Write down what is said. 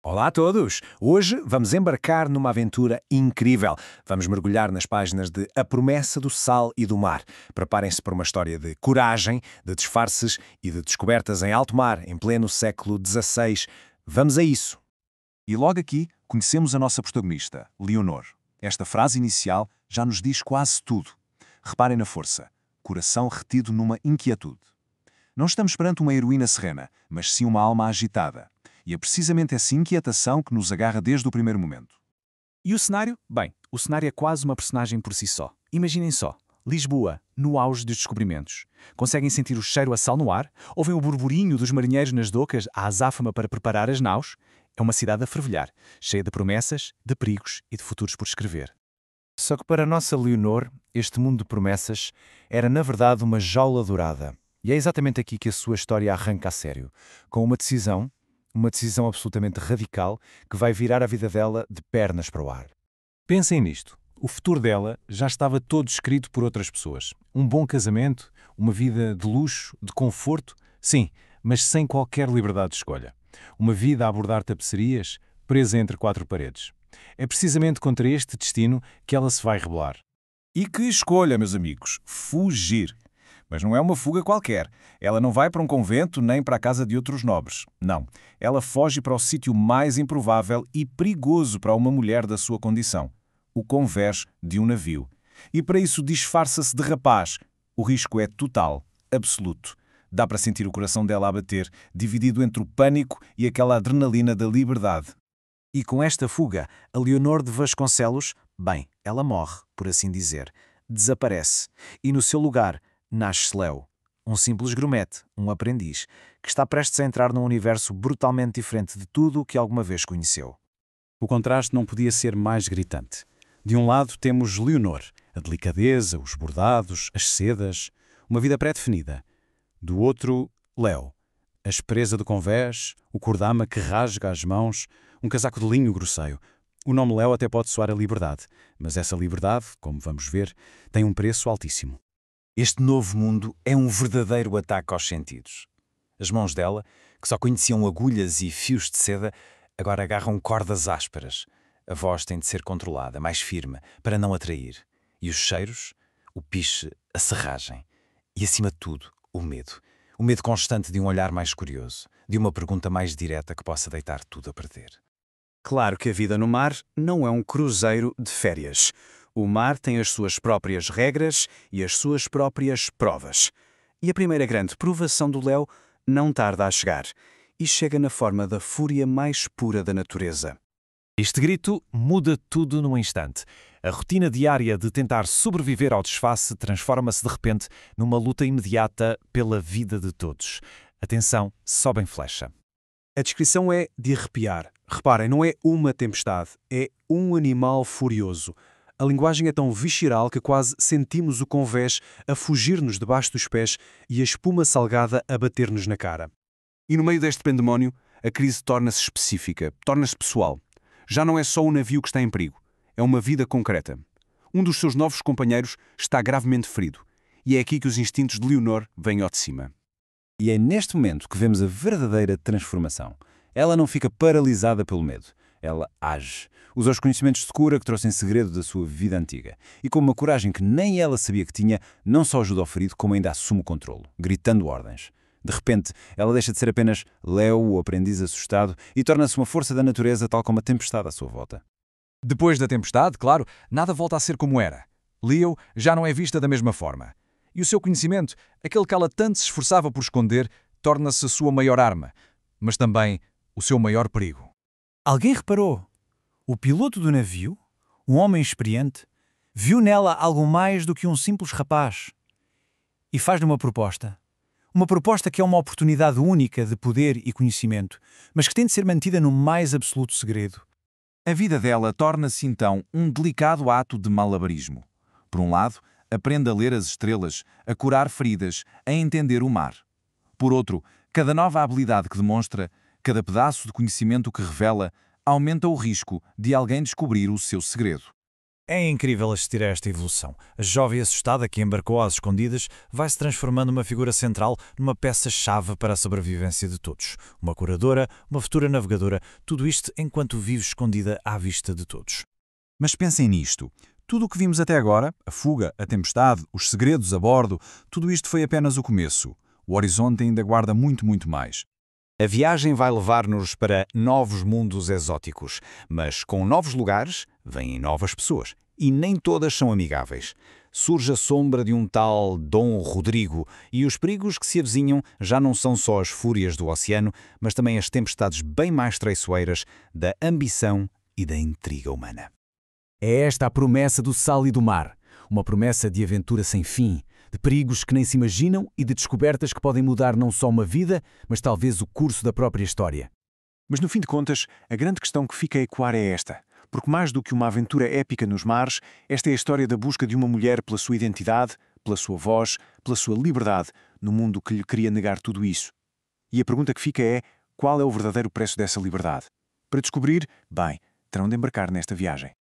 Olá a todos! Hoje vamos embarcar numa aventura incrível. Vamos mergulhar nas páginas de A Promessa do Sal e do Mar. Preparem-se para uma história de coragem, de disfarces e de descobertas em alto mar, em pleno século XVI. Vamos a isso! E logo aqui conhecemos a nossa protagonista, Leonor. Esta frase inicial já nos diz quase tudo. Reparem na força. Coração retido numa inquietude. Não estamos perante uma heroína serena, mas sim uma alma agitada. E é precisamente essa inquietação que nos agarra desde o primeiro momento. E o cenário? Bem, o cenário é quase uma personagem por si só. Imaginem só, Lisboa, no auge dos descobrimentos. Conseguem sentir o cheiro a sal no ar? Ouvem o burburinho dos marinheiros nas docas à azáfama para preparar as naus? É uma cidade a fervilhar, cheia de promessas, de perigos e de futuros por escrever. Só que para a nossa Leonor, este mundo de promessas era na verdade uma jaula dourada. E é exatamente aqui que a sua história arranca a sério, com uma decisão absolutamente radical que vai virar a vida dela de pernas para o ar. Pensem nisto. O futuro dela já estava todo escrito por outras pessoas. Um bom casamento, uma vida de luxo, de conforto, sim, mas sem qualquer liberdade de escolha. Uma vida a abordar tapeçarias, presa entre quatro paredes. É precisamente contra este destino que ela se vai rebelar. E que escolha, meus amigos, fugir. Mas não é uma fuga qualquer. Ela não vai para um convento nem para a casa de outros nobres. Não. Ela foge para o sítio mais improvável e perigoso para uma mulher da sua condição. O convés de um navio. E para isso disfarça-se de rapaz. O risco é total, absoluto. Dá para sentir o coração dela a bater, dividido entre o pânico e aquela adrenalina da liberdade. E com esta fuga, a Leonor de Vasconcelos, bem, ela morre, por assim dizer. Desaparece. E no seu lugar nasce Léo, um simples grumete, um aprendiz, que está prestes a entrar num universo brutalmente diferente de tudo o que alguma vez conheceu. O contraste não podia ser mais gritante. De um lado temos Leonor, a delicadeza, os bordados, as sedas, uma vida pré-definida. Do outro, Léo, a aspereza do convés, o cordama que rasga as mãos, um casaco de linho grosseiro. O nome Léo até pode soar a liberdade, mas essa liberdade, como vamos ver, tem um preço altíssimo. Este novo mundo é um verdadeiro ataque aos sentidos. As mãos dela, que só conheciam agulhas e fios de seda, agora agarram cordas ásperas. A voz tem de ser controlada, mais firme, para não atrair. E os cheiros, o piche, a serragem. E, acima de tudo, o medo. O medo constante de um olhar mais curioso, de uma pergunta mais direta que possa deitar tudo a perder. Claro que a vida no mar não é um cruzeiro de férias. O mar tem as suas próprias regras e as suas próprias provas. E a primeira grande provação do Léo não tarda a chegar. E chega na forma da fúria mais pura da natureza. Este grito muda tudo num instante. A rotina diária de tentar sobreviver ao desface transforma-se de repente numa luta imediata pela vida de todos. A tensão sobe em flecha. A descrição é de arrepiar. Reparem, não é uma tempestade, é um animal furioso. A linguagem é tão visceral que quase sentimos o convés a fugir-nos debaixo dos pés e a espuma salgada a bater-nos na cara. E no meio deste pandemónio, a crise torna-se específica, torna-se pessoal. Já não é só o navio que está em perigo, é uma vida concreta. Um dos seus novos companheiros está gravemente ferido, e é aqui que os instintos de Leonor vêm ao de cima. E é neste momento que vemos a verdadeira transformação. Ela não fica paralisada pelo medo. Ela age. Usa os conhecimentos de cura que trouxe em segredo da sua vida antiga. E com uma coragem que nem ela sabia que tinha, não só ajuda ao ferido, como ainda assume o controlo, gritando ordens. De repente, ela deixa de ser apenas Léo, o aprendiz assustado, e torna-se uma força da natureza tal como a tempestade à sua volta. Depois da tempestade, claro, nada volta a ser como era. Leo já não é vista da mesma forma. E o seu conhecimento, aquele que ela tanto se esforçava por esconder, torna-se a sua maior arma, mas também o seu maior perigo. Alguém reparou? O piloto do navio, um homem experiente, viu nela algo mais do que um simples rapaz. E faz-lhe uma proposta. Uma proposta que é uma oportunidade única de poder e conhecimento, mas que tem de ser mantida no mais absoluto segredo. A vida dela torna-se então um delicado ato de malabarismo. Por um lado, aprende a ler as estrelas, a curar feridas, a entender o mar. Por outro, cada nova habilidade que demonstra, cada pedaço de conhecimento que revela, aumenta o risco de alguém descobrir o seu segredo. É incrível assistir a esta evolução. A jovem assustada que embarcou às escondidas vai se transformando numa figura central, numa peça-chave para a sobrevivência de todos. Uma curadora, uma futura navegadora, tudo isto enquanto vive escondida à vista de todos. Mas pensem nisto. Tudo o que vimos até agora, a fuga, a tempestade, os segredos a bordo, tudo isto foi apenas o começo. O horizonte ainda guarda muito, muito mais. A viagem vai levar-nos para novos mundos exóticos, mas com novos lugares vêm novas pessoas, e nem todas são amigáveis. Surge a sombra de um tal Dom Rodrigo, e os perigos que se avizinham já não são só as fúrias do oceano, mas também as tempestades bem mais traiçoeiras da ambição e da intriga humana. É esta a promessa do sal e do mar. Uma promessa de aventura sem fim, de perigos que nem se imaginam e de descobertas que podem mudar não só uma vida, mas talvez o curso da própria história. Mas no fim de contas, a grande questão que fica a ecoar é esta. Porque mais do que uma aventura épica nos mares, esta é a história da busca de uma mulher pela sua identidade, pela sua voz, pela sua liberdade, no mundo que lhe queria negar tudo isso. E a pergunta que fica é, qual é o verdadeiro preço dessa liberdade? Para descobrir, bem, terão de embarcar nesta viagem.